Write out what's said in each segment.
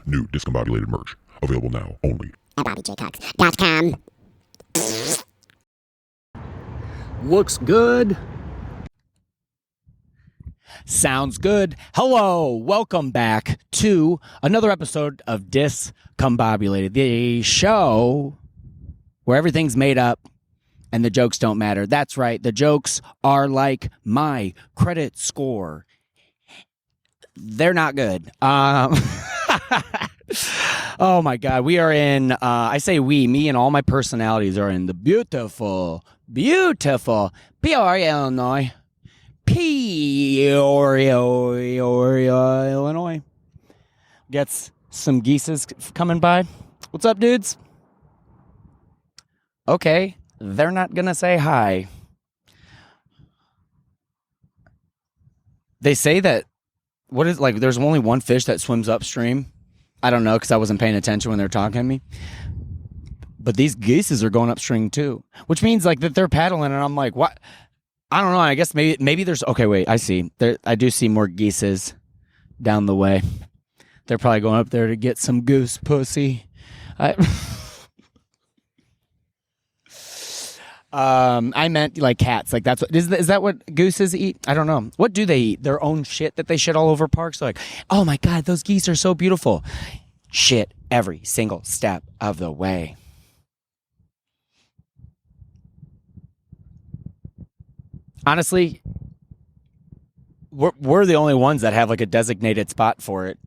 New Discombobulated merch. Available now only at BobbyJCox.com. Looks good. Sounds good. Hello. Welcome back to another episode of Discombobulated, the show where everything's made up and the jokes don't matter. That's right. The jokes are like my credit score. They're not good. Oh my God. We are in, I say we, me and all my personalities are in the beautiful Peoria, Illinois. Peoria, Illinois. Gets some geeses coming by. What's up, dudes? Okay. They're not going to say hi. They say that, there's only one fish that swims upstream. I don't know because I wasn't paying attention when they were talking to me. But these geeses are going upstream too, which means like that they're paddling, and I'm like, what? I don't know. I guess maybe there's. Okay, wait. I see. I do see more geeses down the way. They're probably going up there to get some goose pussy. I meant like cats. Like that's what is that what gooses eat? I don't know. What do they eat? Their own shit that they shit all over parks. Like, oh my God, those geese are so beautiful. Shit every single step of the way. Honestly, we're the only ones that have like a designated spot for it.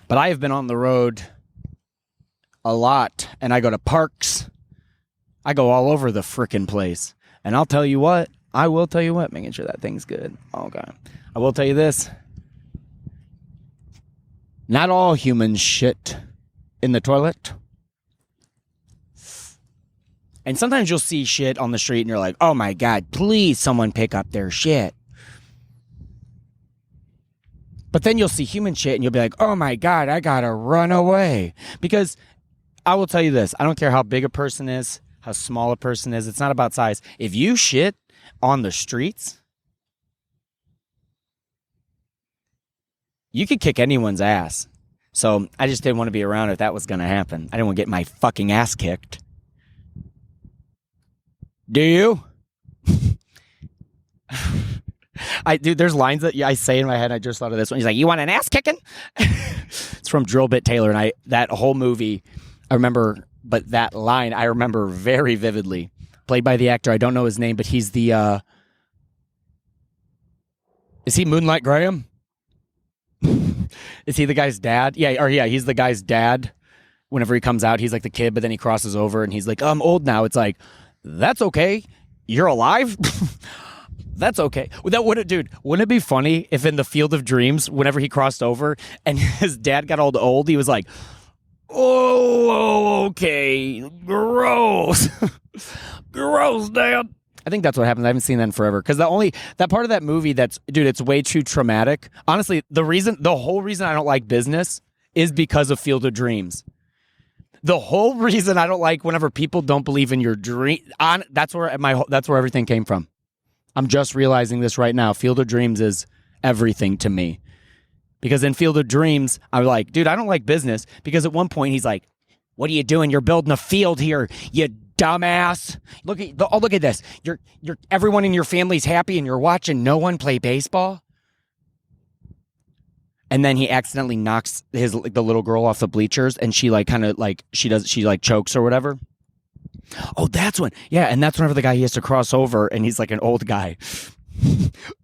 But I have been on the road a lot, and I go to parks. I go all over the frickin' place. And I will tell you what, making sure that thing's good. Okay. I will tell you this. Not all humans shit in the toilet. And sometimes you'll see shit on the street and you're like, oh my God, please someone pick up their shit. But then you'll see human shit and you'll be like, oh my God, I gotta run away. Because I will tell you this, I don't care how big a person is, how small a person is. It's not about size. If you shit on the streets, you could kick anyone's ass. So I just didn't want to be around if that was going to happen. I didn't want to get my fucking ass kicked. Do you? There's lines that I say in my head. I just thought of this one. He's like, you want an ass kicking? It's from Drillbit Taylor. And that whole movie, I remember. But that line I remember very vividly. Played by the actor, I don't know his name, but he's the is he Moonlight Graham? Is he the guy's dad? Yeah, he's the guy's dad. Whenever he comes out, he's like the kid, but then he crosses over and he's like, I'm old now. It's like, that's okay. You're alive? That's okay. Wouldn't it be funny if in the Field of Dreams, whenever he crossed over and his dad got all old, he was like, oh, okay. Gross. Gross, Dad. I think that's what happens. I haven't seen that in forever. Because that part of that movie it's way too traumatic. Honestly, the whole reason I don't like Business is because of Field of Dreams. The whole reason I don't like whenever people don't believe in your dream. That's where everything came from. I'm just realizing this right now. Field of Dreams is everything to me. Because in Field of Dreams, I'm like, dude, I don't like Business. Because at one point, he's like, what are you doing? You're building a field here, you dumbass. Look at this. You're everyone in your family's happy and you're watching no one play baseball. And then he accidentally knocks the little girl off the bleachers and she she chokes or whatever. Oh, that's when. Yeah, and that's whenever the guy he has to cross over and he's like an old guy.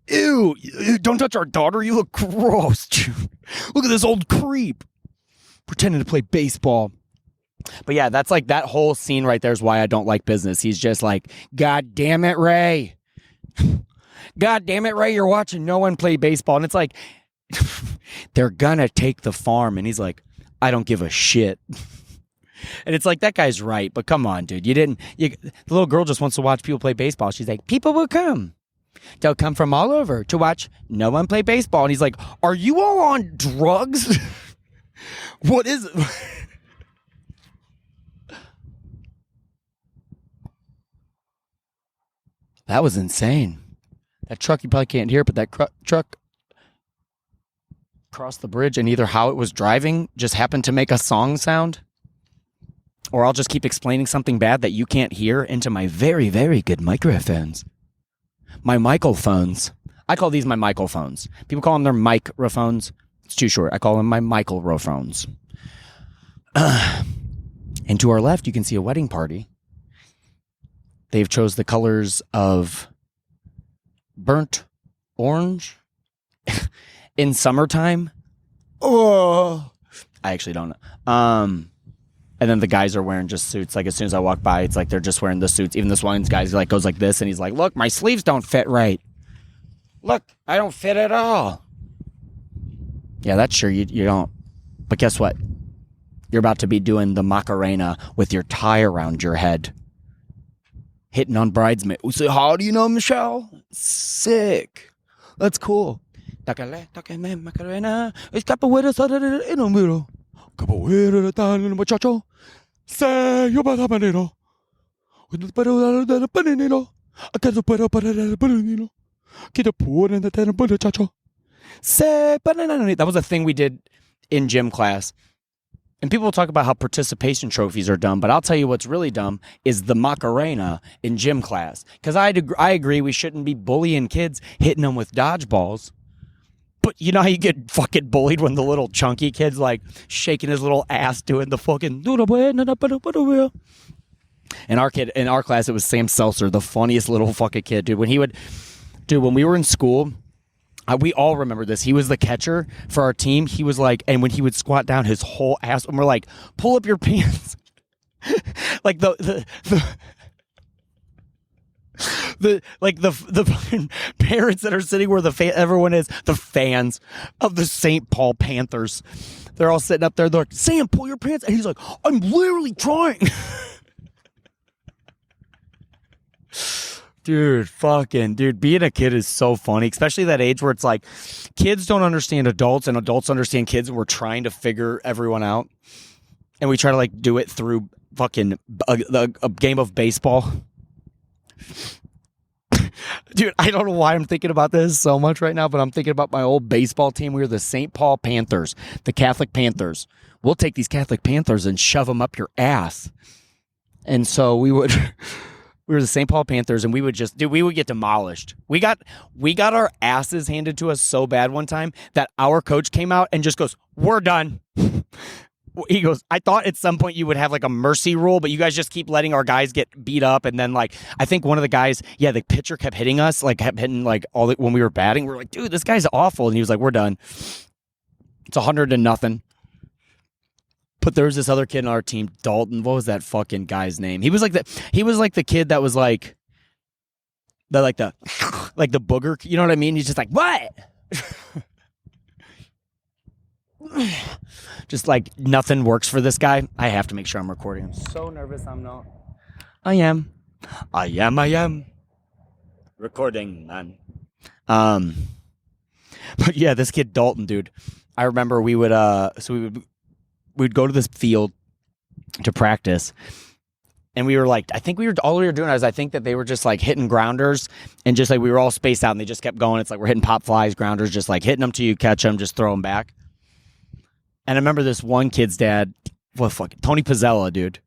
Ew, don't touch our daughter. You look gross. Look at this old creep pretending to play baseball. But yeah, that's like that whole scene right there is why I don't like Business. He's just like, God damn it, Ray. God damn it, Ray. You're watching no one play baseball. And it's like, they're gonna take the farm. And he's like, I don't give a shit. And it's like, that guy's right. But come on, dude. The little girl just wants to watch people play baseball. She's like, people will come. They'll come from all over to watch no one play baseball. And he's like, are you all on drugs? What is it? That was insane. That truck, you probably can't hear, but that truck cross the bridge and either how it was driving just happened to make a song sound, or I'll just keep explaining something bad that you can't hear into my very, very good microphones. My microphones. I call these my microphones. People call them their microphones. It's too short. I call them my microphones. And to our left, you can see a wedding party. They've chose the colors of burnt orange in summertime. Oh, I actually don't know. And then the guys are wearing just suits. Like as soon as I walk by, it's like they're just wearing the suits. Even this one guy's like goes like this, and he's like, "Look, my sleeves don't fit right. Look, I don't fit at all." Yeah, that's sure you don't. But guess what? You're about to be doing the Macarena with your tie around your head, hitting on bridesmaid. We say, "How do you know, Michelle?" Sick. That's cool. Macarena. It's capoeira in the middle. Capoeira down in the muchacho. Say you about habanero. With the better than a panino. I can't put up a panino. Get a poor and the ten muchacho. Say banana. That was a thing we did in gym class. And people will talk about how participation trophies are dumb, but I'll tell you what's really dumb is the Macarena in gym class. Because I agree we shouldn't be bullying kids, hitting them with dodgeballs. But you know how you get fucking bullied when the little chunky kid's like shaking his little ass doing the fucking... In our class, it was Sam Seltzer, the funniest little fucking kid, dude. When we were in school... we all remember this. He was the catcher for our team. He was like, and when he would squat down, his whole ass, and we're like, pull up your pants. Like the fucking parents that are sitting where everyone is, the fans of the St Paul Panthers. They're all sitting up there. They're like, Sam, pull your pants. And he's like, I'm literally trying. Dude, being a kid is so funny, especially that age where it's like kids don't understand adults and adults understand kids, and we're trying to figure everyone out. And we try to like do it through fucking a game of baseball. Dude, I don't know why I'm thinking about this so much right now, but I'm thinking about my old baseball team. We were the St. Paul Panthers, the Catholic Panthers. We'll take these Catholic Panthers and shove them up your ass. And so we were the St. Paul Panthers, and we would get demolished. We got our asses handed to us so bad one time that our coach came out and just goes, "We're done." He goes, "I thought at some point you would have like a mercy rule, but you guys just keep letting our guys get beat up." And then like, I think one of the guys, the pitcher kept hitting us, like kept hitting like when we were batting. We're like, "Dude, this guy's awful." And he was like, "We're done. It's 100-0." But there was this other kid on our team, Dalton. What was that fucking guy's name? He was like the kid that was like the booger. You know what I mean? He's just like, "What?" Just like nothing works for this guy. I have to make sure I'm recording. I'm so nervous. I'm not. I am recording, man. But yeah, this kid Dalton, dude. I remember we'd go to this field to practice, and we were like, all we were doing is I think that they were just like hitting grounders, and just like we were all spaced out, and they just kept going. It's like we're hitting pop flies, grounders, just like hitting them till you catch them, just throw them back. And I remember this one kid's dad, Tony Pizella, dude.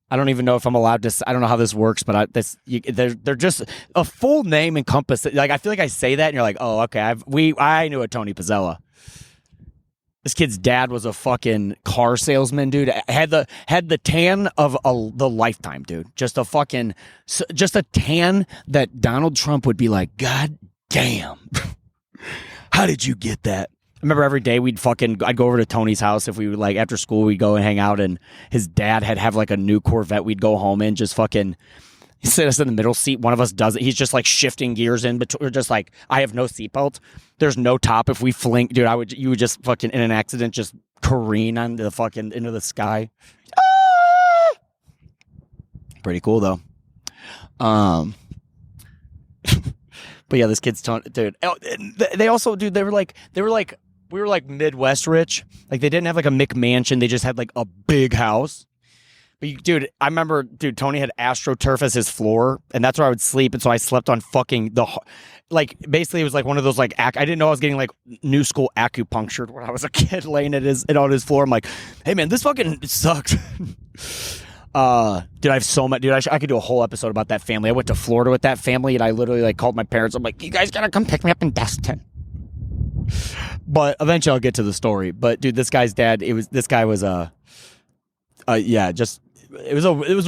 I don't even know if I'm allowed to. I don't know how this works, but they're just a full name encompass. Like I feel like I say that, and you're like, "Oh, okay." I knew a Tony Pizella. This kid's dad was a fucking car salesman, dude. Had the tan of the lifetime, dude. Just a tan that Donald Trump would be like, "God damn, how did you get that?" I remember every day I'd go over to Tony's house if we would like after school we'd go and hang out, and his dad have like a new Corvette we'd go home in, just fucking he sit us in the middle seat. One of us does it. He's just like shifting gears in between. We're just like, I have no seatbelt. There's no top. If we fling, dude, you would just fucking in an accident just careen into the sky. Ah! Pretty cool though. But yeah, this kid's dude. They also, dude, we were like Midwest rich. Like they didn't have like a McMansion. They just had like a big house. But dude, I remember, Tony had AstroTurf as his floor, and that's where I would sleep. And so I slept on fucking basically it was like one of those like I didn't know I was getting like new school acupunctured when I was a kid, laying on his floor. I'm like, hey man, this fucking sucks. Dude, I have so much. Dude, I could do a whole episode about that family. I went to Florida with that family, and I literally like called my parents. I'm like, you guys gotta come pick me up in Destin. But eventually I'll get to the story. But dude, this guy's dad, it was a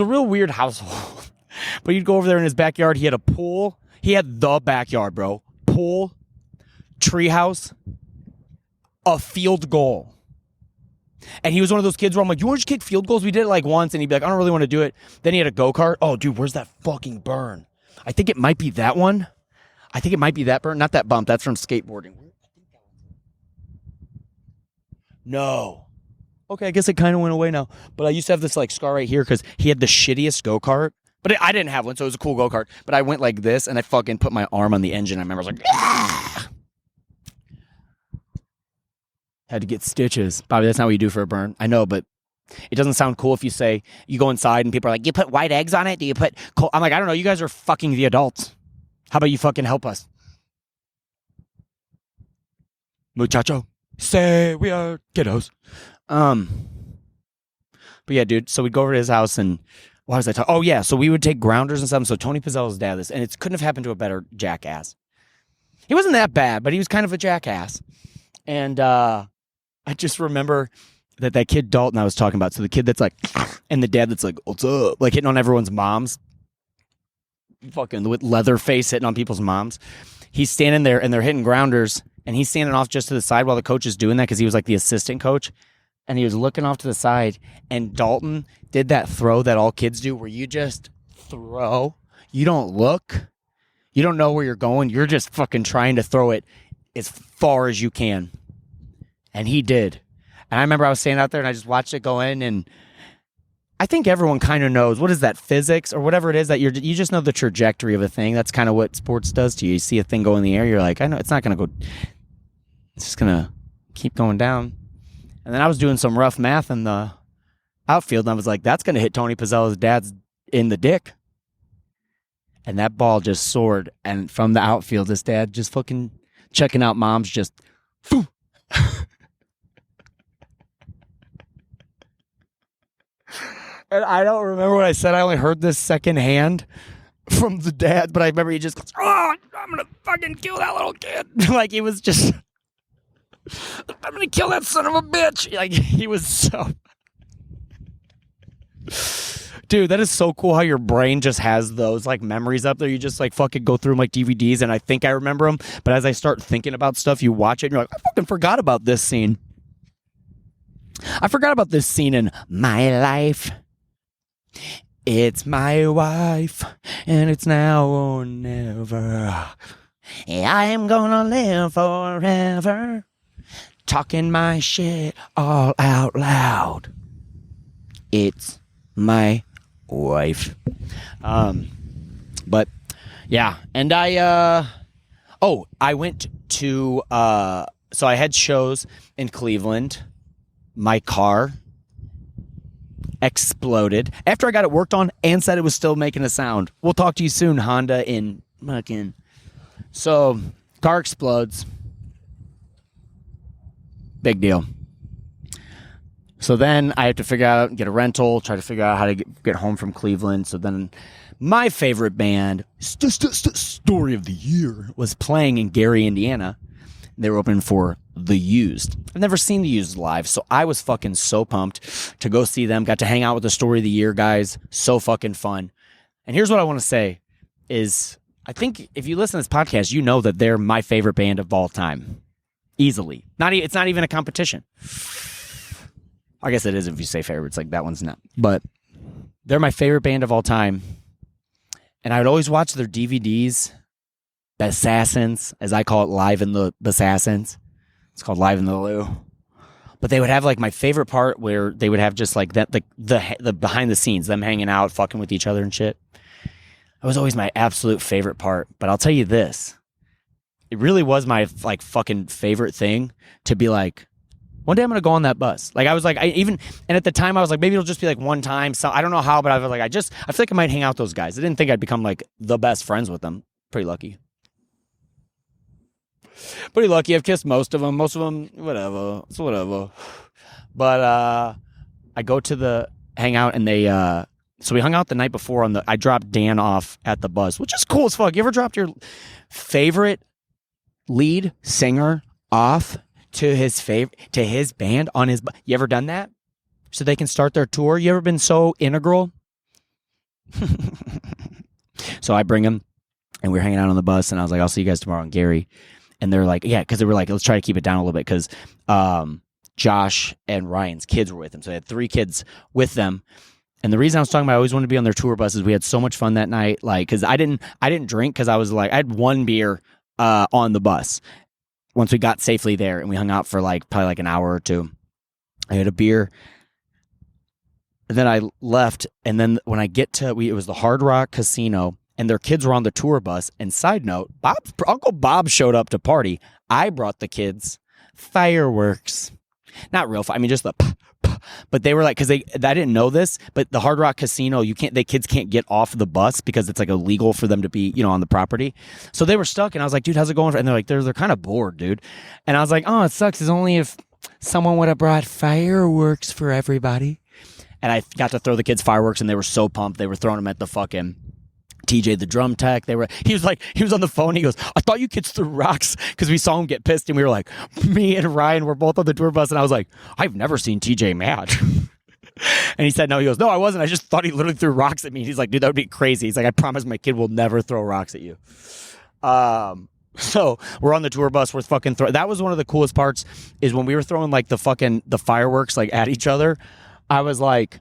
real weird household. But you'd go over there in his backyard. He had a pool. He had the backyard, bro. Pool, treehouse, a field goal. And he was one of those kids where I'm like, you want to just kick field goals? We did it like once, and he'd be like, I don't really want to do it. Then he had a go-kart. Oh, dude, where's that fucking burn? I think it might be that one. I think it might be that burn. Not that bump. That's from skateboarding. No. Okay, I guess it kind of went away now. But I used to have this like scar right here because he had the shittiest go-kart. But I didn't have one, so it was a cool go-kart. But I went like this, and I fucking put my arm on the engine. I remember I was like, ah! Had to get stitches. Bobby, that's not what you do for a burn. I know, but it doesn't sound cool if you say, you go inside and people are like, you put white eggs on it? Do you put coal? I'm like, I don't know. You guys are fucking the adults. How about you fucking help us? Muchacho, say we are kiddos. But yeah, dude, so we'd go over to his house and why was I talking? Oh yeah, so we would take grounders and stuff. So Tony Pizzella's dad, and it couldn't have happened to a better jackass. He wasn't that bad, but he was kind of a jackass. And I just remember that kid Dalton I was talking about. So the kid that's like, and the dad that's like, what's up? Like hitting on everyone's moms. Fucking with leather face hitting on people's moms. He's standing there and they're hitting grounders and he's standing off just to the side while the coach is doing that because he was like the assistant coach. And he was looking off to the side, and Dalton did that throw that all kids do where you just throw. You don't look. You don't know where you're going. You're just fucking trying to throw it as far as you can. And he did. And I remember I was standing out there, and I just watched it go in, and I think everyone kind of knows, what is that, physics or whatever it is, that you just know the trajectory of a thing. That's kind of what sports does to you. You see a thing go in the air, you're like, I know it's not going to go, it's just going to keep going down. And then I was doing some rough math in the outfield, and I was like, that's going to hit Tony Pizzella's dad's in the dick. And that ball just soared. And from the outfield, his dad just fucking checking out moms just... and I don't remember what I said. I only heard this secondhand from the dad, but I remember he just goes, oh, I'm going to fucking kill that little kid. Like, he was just... I'm gonna kill that son of a bitch. Like, he was so... Dude, that is so cool how your brain just has those like memories up there. You just like fucking go through them like DVDs, and I think I remember them. But as I start thinking about stuff, you watch it and you're like, I fucking forgot about this scene. I forgot about this scene in my life. It's my wife, and it's now or never. I'm gonna live forever. Talking my shit all out loud. It's my wife. But yeah, and I went to so I had shows in Cleveland. My car exploded after I got it worked on and said it was still making a sound. We'll talk to you soon, Honda in fucking. So car explodes. Big deal. So then I have to figure out, get a rental, try to figure out how to get home from Cleveland. So then my favorite band, story of the year, was playing in Gary, Indiana. They were opening for The Used. I've never seen The Used live, so I was fucking so pumped to go see them. Got to hang out with the story of the year guys. So fucking fun. And here's what I want to say is, I think if you listen to this podcast, you know that they're my favorite band of all time. Easily. It's not even a competition. I guess it is if you say favorites, like that one's not. But they're my favorite band of all time. And I would always watch their DVDs, The Assassins, as I call it, Live in the Assassins. It's called Live in the Lou. But they would have like my favorite part where they would have just like that the behind the scenes, them hanging out, fucking with each other and shit. That was always my absolute favorite part. But I'll tell you this. It really was my like fucking favorite thing to be like, One day I'm going to go on that bus. Like, I was like, and at the time I was like, maybe it'll just be like one time. So I don't know how, but I was like, I feel like I might hang out with those guys. I didn't think I'd become like the best friends with them. Pretty lucky. Pretty lucky. I've kissed most of them. Most of them, whatever. It's whatever. But I go to the hangout and they, so we hung out the night before I dropped Dan off at the bus, which is cool as fuck. You ever dropped your favorite lead singer off to his band on his bus? You ever done that? So they can start their tour? You ever been so integral? So I bring him and we're hanging out on the bus and I was like, I'll see you guys tomorrow. And Gary. And they're like, yeah, because they were like, let's try to keep it down a little bit because Josh and Ryan's kids were with them. So they had 3 kids with them. And the reason I was talking about I always wanted to be on their tour buses, we had so much fun that night. Like, because I didn't drink because I was like, I had 1 beer on the bus once we got safely there, and we hung out for like probably like an hour or 2. I had a beer, and then I left. And then when I get to, it was the Hard Rock Casino, and their kids were on the tour bus. And side note, Uncle Bob showed up to party. I brought the kids fireworks, not real. I mean, just the. But they were like, because I didn't know this, but the Hard Rock Casino, kids can't get off the bus because it's like illegal for them to be, on the property. So they were stuck, and I was like, dude, how's it going? And they're like, they're kind of bored, dude. And I was like, oh, it sucks. It's only if someone would have brought fireworks for everybody. And I got to throw the kids fireworks, and they were so pumped. They were throwing them at the fucking TJ, the drum tech. He was on the phone. He goes, I thought you kids threw rocks, because we saw him get pissed, and we were like, me and Ryan were both on the tour bus, and I was like, I've never seen TJ mad. And he said, no. He goes, no, I wasn't. I just thought he literally threw rocks at me. He's like, dude, that would be crazy. He's like, I promise my kid will never throw rocks at you. So we're on the tour bus. We're fucking that was one of the coolest parts, is when we were throwing like the fireworks like at each other. I was like,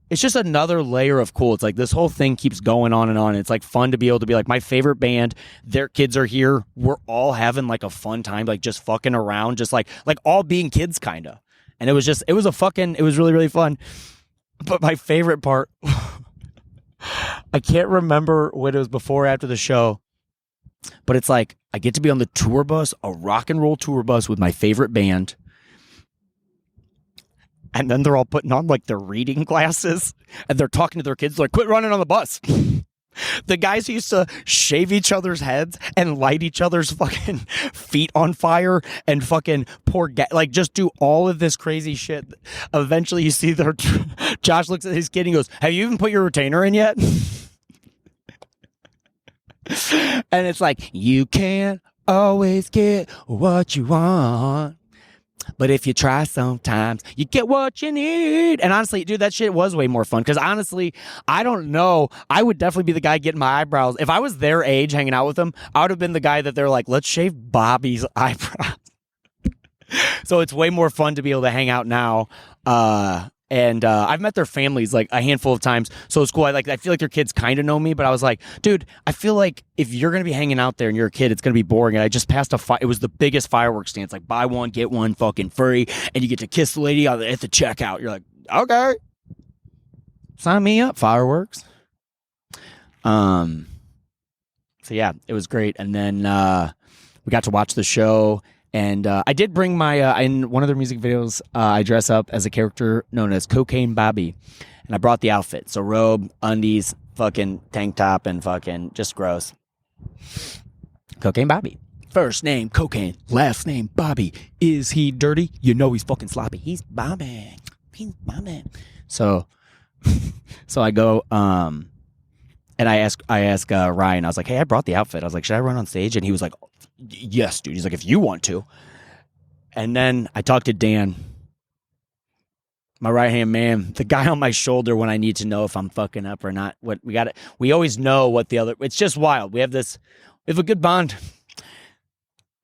it's just another layer of cool. It's like this whole thing keeps going on and on. It's like fun to be able to be like, my favorite band, their kids are here. We're all having like a fun time, like just fucking around, just like all being kids kind of. And it was really, really fun. But my favorite part, I can't remember what it was before or after the show, but it's like, I get to be on the tour bus, a rock and roll tour bus with my favorite band. And then they're all putting on like their reading glasses, and they're talking to their kids. They're like, quit running on the bus. The guys who used to shave each other's heads and light each other's fucking feet on fire and fucking like just do all of this crazy shit. Eventually you see Josh looks at his kid and he goes, have you even put your retainer in yet? And it's like, you can't always get what you want, but if you try sometimes, you get what you need. And honestly, dude, that shit was way more fun. Because honestly, I don't know. I would definitely be the guy getting my eyebrows. If I was their age hanging out with them, I would have been the guy that they're like, let's shave Bobby's eyebrows. So it's way more fun to be able to hang out now. And I've met their families like a handful of times, so it's cool. I feel like their kids kind of know me, but I was like, dude, I feel like if you're gonna be hanging out there and you're a kid, it's gonna be boring. And I just passed it was the biggest fireworks stand. It's like buy one get one fucking free, and you get to kiss the lady at the checkout. You're like, okay, sign me up, fireworks. So yeah, it was great. And then we got to watch the show. And I did bring my, in one of their music videos, I dress up as a character known as Cocaine Bobby. And I brought the outfit. So robe, undies, fucking tank top, and fucking just gross. Cocaine Bobby. First name, Cocaine. Last name, Bobby. Is he dirty? You know he's fucking sloppy. He's Bobby. He's Bobby. So I go, and I ask Ryan, I was like, hey, I brought the outfit. I was like, should I run on stage? And he was like, yes, dude. He's like, if you want to. And then I talked to Dan, my right-hand man, the guy on my shoulder when I need to know if I'm fucking up or not. We always know what the other, it's just wild. We have a good bond.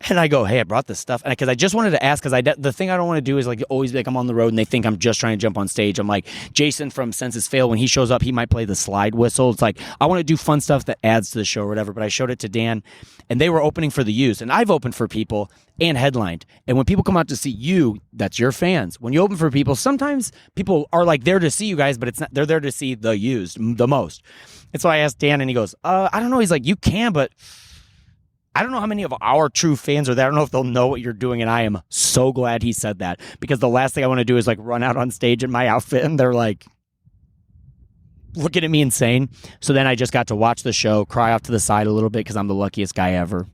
And I go, hey, I brought this stuff. And because I just wanted to ask, because the thing I don't want to do is like always be like I'm on the road and they think I'm just trying to jump on stage. I'm like, Jason from Senses Fail, when he shows up, he might play the slide whistle. It's like, I want to do fun stuff that adds to the show or whatever. But I showed it to Dan, and they were opening for the Used. And I've opened for people and headlined. And when people come out to see you, that's your fans. When you open for people, sometimes people are like there to see you guys, but it's not. They're there to see the Used the most. And so I asked Dan, and he goes, I don't know. He's like, you can, but I don't know how many of our true fans are there. I don't know if they'll know what you're doing, and I am so glad he said that, because the last thing I want to do is like run out on stage in my outfit and they're like looking at me insane. So then I just got to watch the show, cry off to the side a little bit because I'm the luckiest guy ever.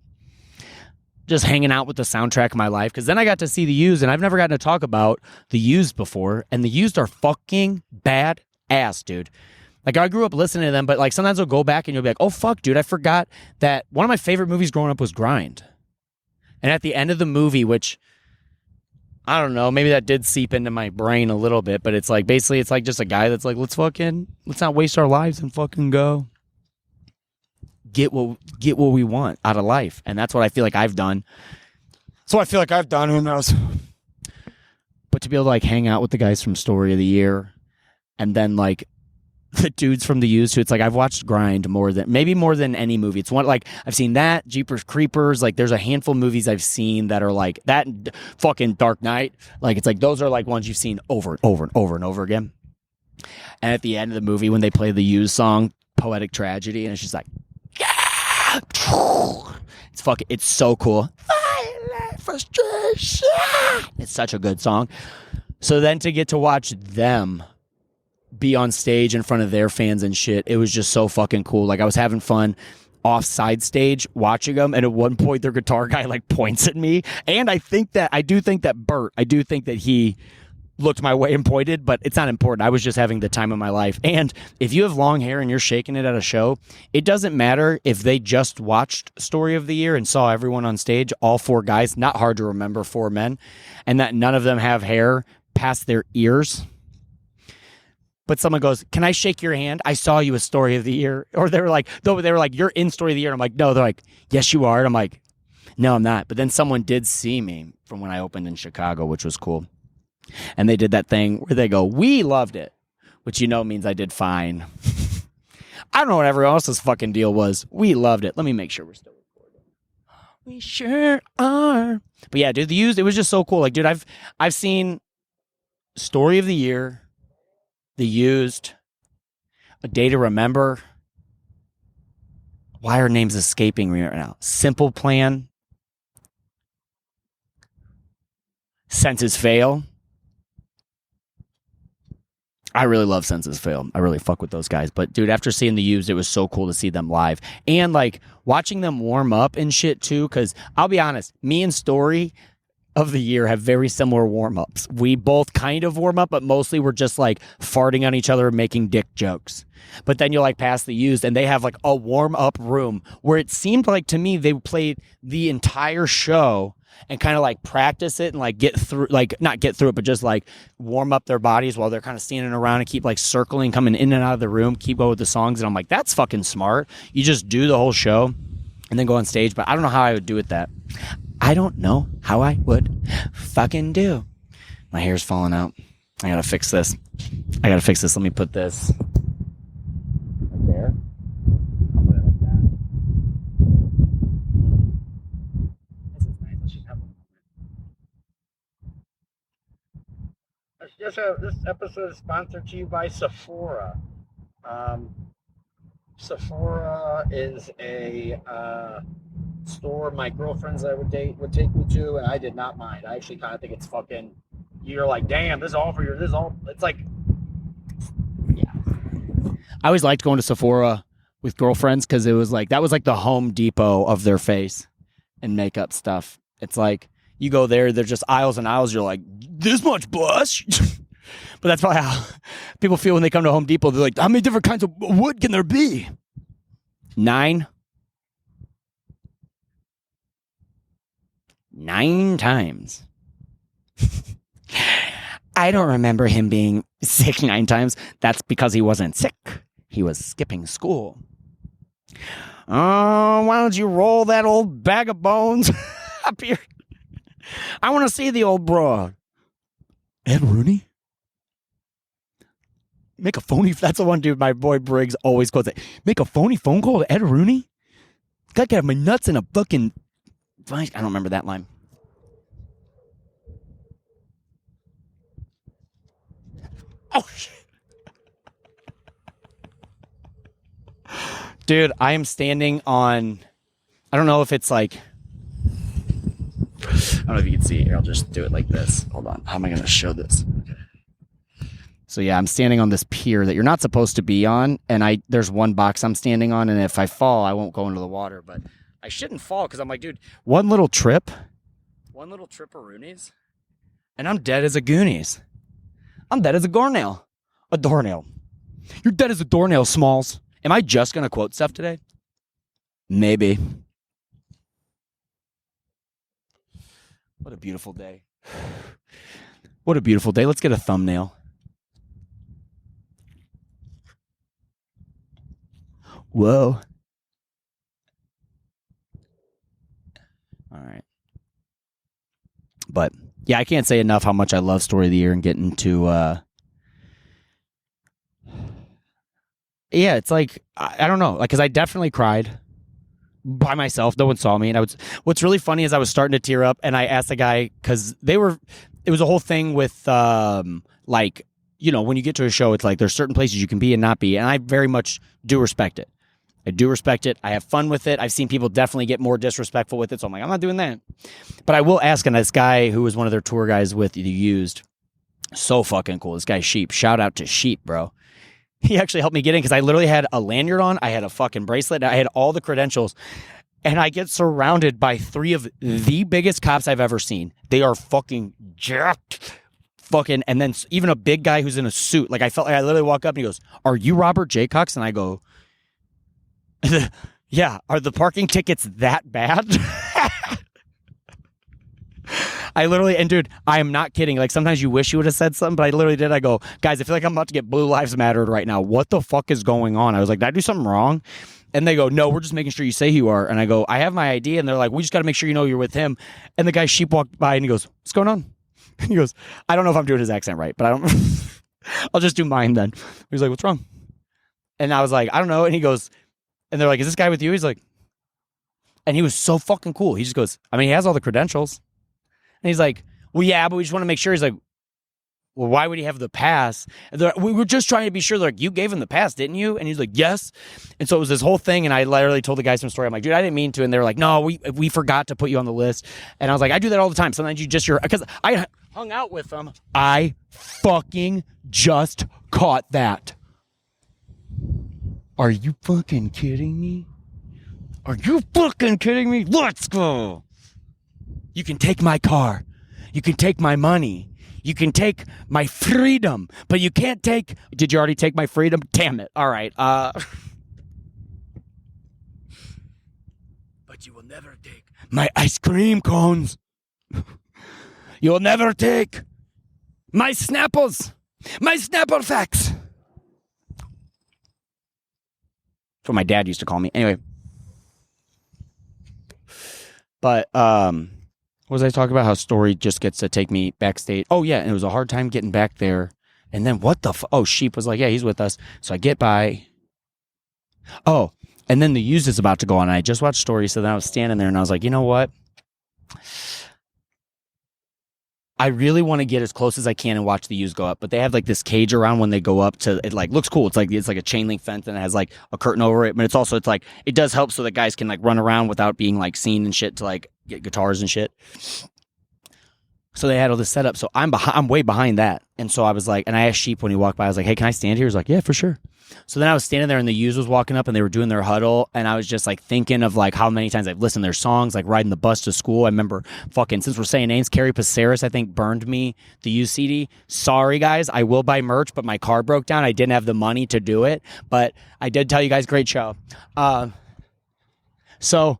Just hanging out with the soundtrack of my life, because then I got to see the Used, and I've never gotten to talk about the Used before, and the Used are fucking bad ass, dude. Like, I grew up listening to them, but like sometimes I'll go back and you'll be like, oh fuck, dude, I forgot that one of my favorite movies growing up was Grind. And at the end of the movie, which I don't know, maybe that did seep into my brain a little bit, but it's like basically it's like just a guy that's like, let's not waste our lives and fucking go get what we want out of life. And that's what I feel like I've done. Who knows? But to be able to like hang out with the guys from Story of the Year, and then like the dudes from the Used, who it's like I've watched Grind more than any movie. It's one like I've seen that, Jeepers Creepers, like there's a handful of movies I've seen that are like that, fucking Dark Knight. Like it's like those are like ones you've seen over and over and over and over again. And at the end of the movie when they play the Used song, Poetic Tragedy, and it's just like, yeah! It's so cool. Violent frustration. It's such a good song. So then to get to watch them be on stage in front of their fans and shit, it was just so fucking cool. Like I was having fun off side stage watching them, and at one point their guitar guy like points at me, and I do think that Bert, he looked my way and pointed, but it's not important. I was just having the time of my life. And if you have long hair and you're shaking it at a show, it doesn't matter if they just watched Story of the Year and saw everyone on stage, all four guys, not hard to remember, four men, and that none of them have hair past their ears. But someone goes, can I shake your hand? I saw you a Story of the Year. Or they were like, you're in Story of the Year. And I'm like, no. They're like, yes, you are. And I'm like, no, I'm not. But then someone did see me from when I opened in Chicago, which was cool. And they did that thing where they go, we loved it, which means I did fine. I don't know what everyone else's fucking deal was. We loved it. Let me make sure we're still recording. We sure are. But yeah, dude, the Used, it was just so cool. Like, dude, I've seen Story of the Year, the Used, A Day to Remember. Why are names escaping me right now? Simple Plan. Senses Fail. I really love Senses Fail. I really fuck with those guys. But dude, after seeing the Used, it was so cool to see them live. And like watching them warm up and shit too, because I'll be honest, me and Story of the Year have very similar warm-ups. We both kind of warm up, but mostly we're just like farting on each other and making dick jokes. But then you like pass the Used and they have like a warm-up room where it seemed like to me they played the entire show and kind of like practice it and like get through, like not get through it, but just like warm up their bodies while they're kind of standing around and keep like circling, coming in and out of the room, keep going with the songs. And I'm like, that's fucking smart. You just do the whole show and then go on stage. But I don't know how I would do it that. I don't know how I would fucking do. My hair's falling out. I gotta fix this. Let me put this right there. I'll put it like that. This is nice. Let's just have a moment. This episode is sponsored to you by Sephora. Sephora is a store my girlfriends that I would date would take me to, and I did not mind. I actually kind of think it's fucking, you're like, damn, this is all, it's like, yeah. I always liked going to Sephora with girlfriends because it was like, that was like the Home Depot of their face and makeup stuff. It's like, you go there, there's just aisles and aisles, you're like, this much blush? But that's probably how people feel when they come to Home Depot. They're like, how many different kinds of wood can there be? 9 times. I don't remember him being sick 9 times. That's because he wasn't sick. He was skipping school. Oh, why don't you roll that old bag of bones up here? I want to see the old broad. Ed Rooney? Make a phony... That's the one dude my boy Briggs always quotes it. Make a phony phone call to Ed Rooney? God, got my nuts in a fucking... I don't remember that line. Oh, shit. Dude, I am standing on I don't know if it's like, I don't know if you can see. Here, I'll just do it like this. Hold on. How am I going to show this? So yeah, I'm standing on this pier that you're not supposed to be on, and there's one box I'm standing on, and if I fall, I won't go into the water, but I shouldn't fall because I'm like, dude, one little trip of Rooney's, and I'm dead as a Goonies. I'm dead as a doornail. A doornail. You're dead as a doornail, Smalls. Am I just going to quote stuff today? Maybe. What a beautiful day. What a beautiful day. Let's get a thumbnail. Whoa. All right. But yeah, I can't say enough how much I love Story of the Year and getting to yeah, it's like I don't know, like because I definitely cried by myself. No one saw me, and what's really funny is I was starting to tear up, and I asked the guy because it was a whole thing with like, you know, when you get to a show, it's like there's certain places you can be and not be, and I very much do respect it. I do respect it. I have fun with it. I've seen people definitely get more disrespectful with it, so I'm like, I'm not doing that. But I will ask, and this guy who was one of their tour guys with The Used, so fucking cool. This guy Sheep. Shout out to Sheep, bro. He actually helped me get in because I literally had a lanyard on. I had a fucking bracelet. I had all the credentials. And I get surrounded by 3 of the biggest cops I've ever seen. They are fucking jacked. Fucking, and then even a big guy who's in a suit. Like I felt like I literally walk up and he goes, "Are you Robert Jaycox?" And I go, "Yeah, are the parking tickets that bad?" I literally, and dude, I am not kidding. Like sometimes you wish you would have said something, but I literally did. I go, "Guys, I feel like I'm about to get Blue Lives Mattered right now. What the fuck is going on?" I was like, "Did I do something wrong?" And they go, "No, we're just making sure you say who you are." And I go, "I have my ID." And they're like, "We just got to make sure you know you're with him." And the guy Sheep walked by and he goes, "What's going on?" And he goes, "I don't know if I'm doing his accent right, but I don't, I'll just do mine then." He's like, "What's wrong?" And I was like, "I don't know." And he goes, and they're like, "Is this guy with you?" He's like, and he was so fucking cool. He just goes, "I mean, he has all the credentials." And he's like, "Well, yeah, but we just want to make sure." He's like, "Well, why would he have the pass?" And like, "We were just trying to be sure." They're like, "You gave him the pass, didn't you?" And he's like, "Yes." And so it was this whole thing, and I literally told the guys some story. I'm like, "Dude, I didn't mean to." And they were like, "No, we forgot to put you on the list." And I was like, "I do that all the time. Sometimes you just, because I hung out with them. I fucking just caught that." Are you fucking kidding me? Are you fucking kidding me? Let's go. You can take my car. You can take my money. You can take my freedom. But you can't take... Did you already take my freedom? Damn it. All right. But you will never take my ice cream cones. You will never take my Snapples. My Snapple facts. That's what my dad used to call me. Anyway. But, what was I talking about? How Story just gets to take me backstage. Oh, yeah. And it was a hard time getting back there. And then what the oh, Sheep was like, "Yeah, he's with us." So I get by. Oh, and then The Used is about to go on. And I just watched Story. So then I was standing there and I was like, you know what? I really want to get as close as I can and watch The Used go up. But they have like this cage around when they go up to it. Like looks cool. It's like a chain link fence and it has like a curtain over it. But it's like it does help so that guys can like run around without being like seen and shit to like get guitars and shit. So they had all this set up. So I'm way behind that. And so I was like, and I asked Sheep when he walked by, I was like, "Hey, can I stand here?" He's like, "Yeah, for sure." So then I was standing there and The Used was walking up and they were doing their huddle. And I was just like thinking of like how many times I've listened to their songs, like riding the bus to school. I remember fucking, since we're saying names, Carrie Paceris, I think, burned me The Used CD. Sorry, guys. I will buy merch, but my car broke down. I didn't have the money to do it. But I did tell you guys, great show. So,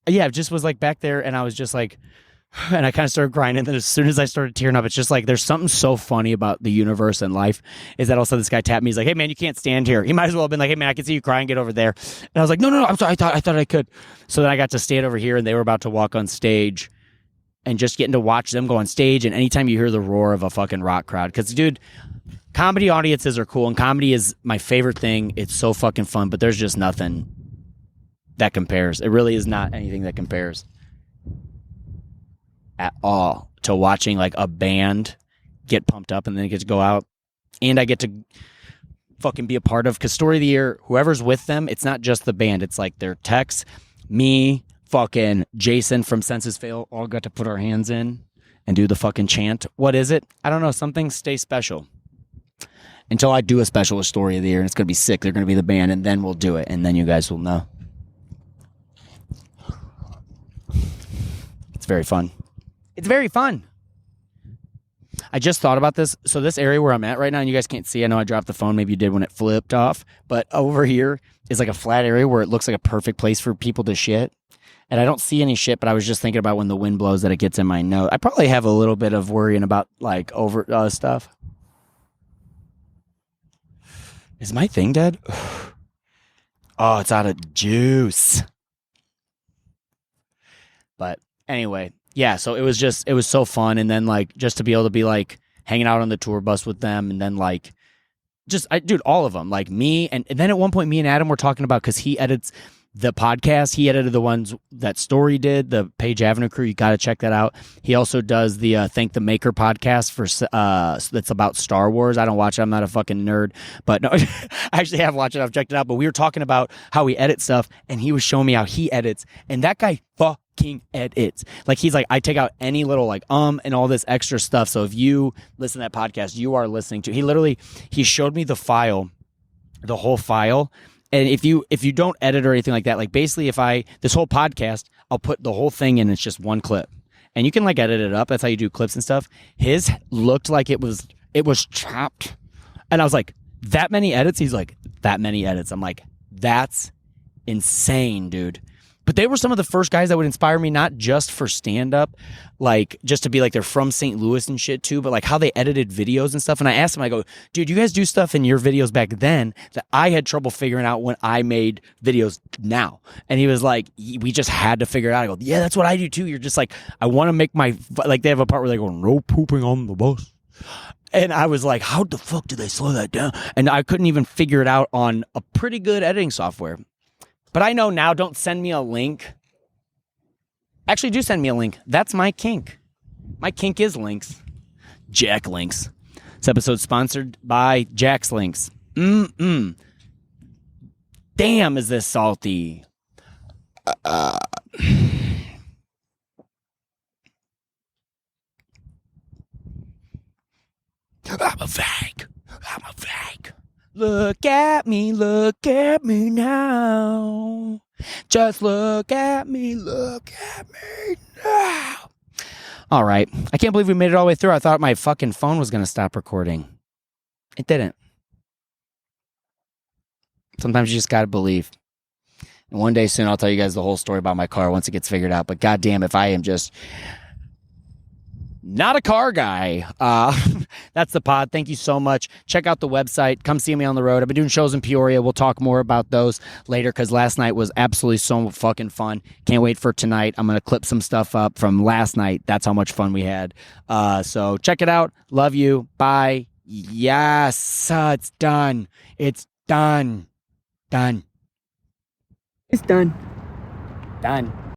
yeah, it just was like back there and I was just like, and I kind of started crying. And then as soon as I started tearing up, it's just like there's something so funny about the universe and life is that also this guy tapped me. He's like, "Hey, man, you can't stand here." He might as well have been like, "Hey, man, I can see you crying. Get over there." And I was like, no, I'm sorry. I thought I could. So then I got to stand over here and they were about to walk on stage and just getting to watch them go on stage. And anytime you hear the roar of a fucking rock crowd, because, dude, comedy audiences are cool and comedy is my favorite thing. It's so fucking fun, but there's just nothing that compares. It really is not anything that compares at all to watching like a band get pumped up and then get to go out and I get to fucking be a part of, because Story of the Year, whoever's with them, it's not just the band, it's like their techs, Me, fucking Jason from Senses Fail all got to put our hands in and do the fucking chant. What is it? I don't know. Something stay special. Until I do a special story of the year, and it's going to be sick. They're going to be the band, and then we'll do it, and then you guys will know. It's very fun. It's very fun. I just thought about this. So this area where I'm at right now, and you guys can't see, I know I dropped the phone. Maybe you did when it flipped off. But over here is like a flat area where it looks like a perfect place for people to shit. And I don't see any shit, but I was just thinking about when the wind blows that it gets in my nose. I probably have a little bit of worrying about like over stuff. Is my thing dead? Oh, it's out of juice. But anyway, yeah, so it was so fun. And then like just to be able to be like hanging out on the tour bus with them, and then like dude, all of them, like me. And then at one point, me and Adam were talking about, because he edits the podcast. He edited the ones that Story did, the Page Avenue crew. You got to check that out. He also does the Thank the Maker podcast for that's about Star Wars. I don't watch it. I'm not a fucking nerd, but no, I actually have watched it. I've checked it out. But we were talking about how he edits stuff, and he was showing me how he edits, and that guy fucking edits. Like, he's like, I take out any little like and all this extra stuff. So if you listen to that podcast, you are listening to. He showed me the file, the whole file. And if you don't edit or anything like that, like basically this whole podcast, I'll put the whole thing in. It's just one clip, and you can like edit it up. That's how you do clips and stuff. His looked like it was chopped, and I was like, that many edits? He's like, that many edits. I'm like, that's insane, dude. But they were some of the first guys that would inspire me, not just for stand-up, like just to be like they're from St. Louis and shit too, but like how they edited videos and stuff. And I asked him, I go, dude, you guys do stuff in your videos back then that I had trouble figuring out when I made videos now. And he was like, we just had to figure it out. I go, yeah, that's what I do too. You're just like, I want to make like they have a part where they go, no pooping on the bus. And I was like, how the fuck did they slow that down? And I couldn't even figure it out on a pretty good editing software. But I know now, don't send me a link. Actually, do send me a link. That's my kink. My kink is links. Jack Links. This episode's sponsored by Jack's Links. Damn, is this salty. I'm a fake. Look at me now. Just look at me now. All right. I can't believe we made it all the way through. I thought my fucking phone was going to stop recording. It didn't. Sometimes you just got to believe. And one day soon, I'll tell you guys the whole story about my car once it gets figured out. But goddamn, if I am just not a car guy. That's the pod. Thank you so much. Check out the website. Come see me on the road. I've been doing shows in Peoria. We'll talk more about those later, because last night was absolutely so fucking fun. Can't wait for tonight. I'm going to clip some stuff up from last night. That's how much fun we had. So check it out. Love you. Bye. Yes. It's done. It's done. Done. It's done. Done.